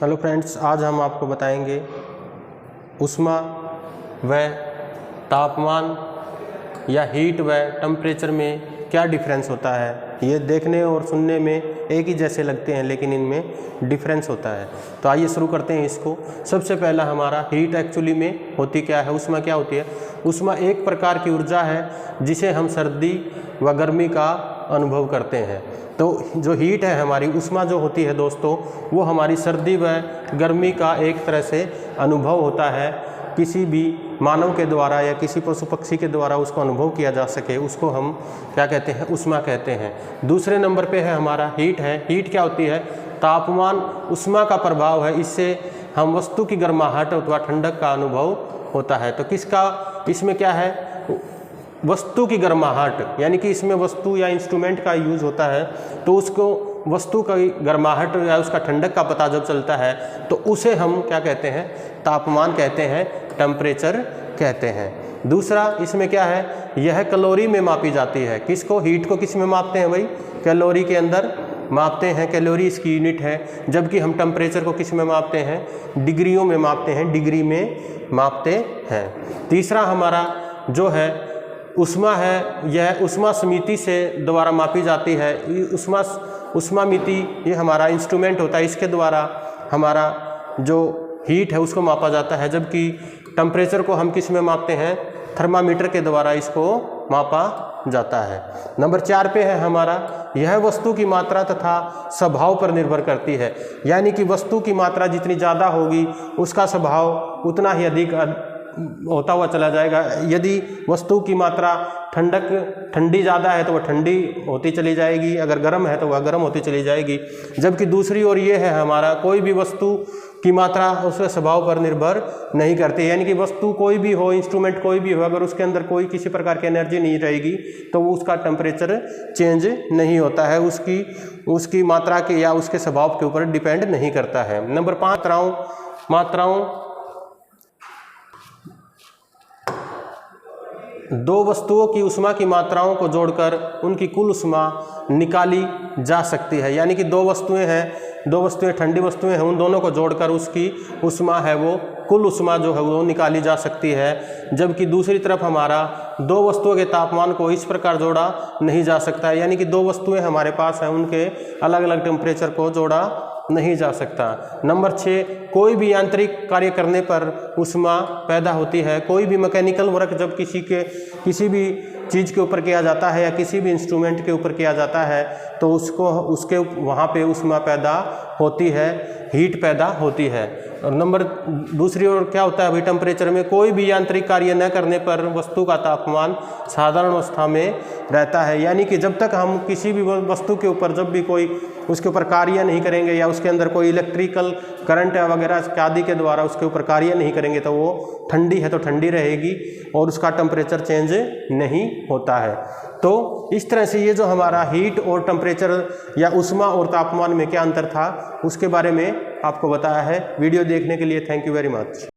Hello friends, आज हम आपको बताएंगे ऊष्मा व तापमान या हीट व टेम्परेचर में क्या डिफरेंस होता है। ये देखने और सुनने में एक ही जैसे लगते हैं लेकिन इनमें डिफरेंस होता है। तो आइए शुरू करते हैं इसको। सबसे पहला हमारा हीट एक्चुअली में होती क्या है, ऊष्मा क्या होती है। ऊष्मा एक प्रकार की ऊर्जा है जिसे हम सर्दी व गर्मी का अनुभव करते हैं। तो जो हीट है हमारी ऊष्मा जो होती है दोस्तों, वो हमारी सर्दी व गर्मी का एक तरह से अनुभव होता है। किसी भी मानव के द्वारा या किसी पशु पक्षी के द्वारा उसको अनुभव किया जा सके, उसको हम क्या कहते हैं, ऊष्मा कहते हैं। दूसरे नंबर पे है हमारा हीट है। हीट क्या होती है, तापमान ऊष्मा का प्रभाव है, इससे हम वस्तु की गर्माहट अथवा ठंडक का अनुभव होता है। तो किसका इसमें क्या है, वस्तु की गर्माहट, यानी कि इसमें वस्तु या इंस्ट्रूमेंट का यूज होता है। तो उसको वस्तु का गर्माहट या उसका ठंडक का पता जब चलता है तो उसे हम क्या कहते हैं, तापमान कहते हैं, टेम्परेचर कहते हैं। दूसरा इसमें क्या है, यह कैलोरी में मापी जाती है। किसको, हीट को किस में मापते हैं भाई, कैलोरी के अंदर मापते हैं, कैलोरी इसकी यूनिट है। जबकि हम टेम्परेचर को किस में मापते हैं, डिग्रियों में मापते हैं, डिग्री में मापते हैं। तीसरा हमारा जो है ऊष्मा है, यह ऊष्मा समिति से द्वारा मापी जाती है। ऊष्मामिति ये हमारा इंस्ट्रूमेंट होता है, इसके द्वारा हमारा जो हीट है उसको मापा जाता है। जबकि टेम्परेचर को हम किस में मापते हैं, थर्मामीटर के द्वारा इसको मापा जाता है। नंबर 4 पे है हमारा, यह वस्तु की मात्रा तथा स्वभाव पर निर्भर करती है। यानी कि वस्तु की मात्रा जितनी ज़्यादा होगी उसका स्वभाव उतना ही अधिक होता हुआ चला जाएगा। यदि वस्तु की मात्रा ठंडी ज़्यादा है तो वह ठंडी होती चली जाएगी, अगर गर्म है तो वह गर्म होती चली जाएगी। जबकि दूसरी ओर ये है हमारा, कोई भी वस्तु की मात्रा उसके स्वभाव पर निर्भर नहीं करती। यानी कि वस्तु कोई भी हो, इंस्ट्रूमेंट कोई भी हो, अगर उसके अंदर कोई किसी प्रकार की एनर्जी नहीं रहेगी तो उसका टेम्परेचर चेंज नहीं होता है, उसकी मात्रा के या उसके स्वभाव के ऊपर डिपेंड नहीं करता है। नंबर 5 मात्राओं दो वस्तुओं की ऊष्मा की मात्राओं को जोड़कर उनकी कुल ऊष्मा निकाली जा सकती है। यानी कि दो वस्तुएं ठंडी वस्तुएं हैं, उन दोनों को जोड़कर उसकी ऊष्मा है वो कुल ऊष्मा जो है वो निकाली जा सकती है। जबकि दूसरी तरफ हमारा दो वस्तुओं के तापमान को इस प्रकार जोड़ा नहीं जा सकता है। यानी कि दो वस्तुएं हमारे पास हैं, उनके अलग अलग टेम्परेचर को जोड़ा नहीं जा सकता। नंबर 6, कोई भी यांत्रिक कार्य करने पर ऊष्मा पैदा होती है। कोई भी मैकेनिकल वर्क जब किसी भी चीज़ के ऊपर किया जाता है या किसी भी इंस्ट्रूमेंट के ऊपर किया जाता है तो उसके वहाँ पे ऊष्मा पैदा होती है, हीट पैदा होती है। और नंबर दूसरी ओर क्या होता है अभी, टेम्परेचर में कोई भी यांत्रिक कार्य न करने पर वस्तु का तापमान साधारण अवस्था में रहता है। यानी कि जब तक हम किसी भी वस्तु के ऊपर जब भी कोई उसके ऊपर कार्य नहीं करेंगे या उसके अंदर कोई इलेक्ट्रिकल करंट वगैरह आदि के द्वारा उसके ऊपर कार्य नहीं करेंगे तो वो ठंडी है तो ठंडी रहेगी और उसका टेम्परेचर चेंज नहीं होता है। तो इस तरह से ये जो हमारा हीट और टेम्परेचर या ऊष्मा और तापमान में क्या अंतर था उसके बारे में आपको बताया है। वीडियो देखने के लिए थैंक यू वेरी मच।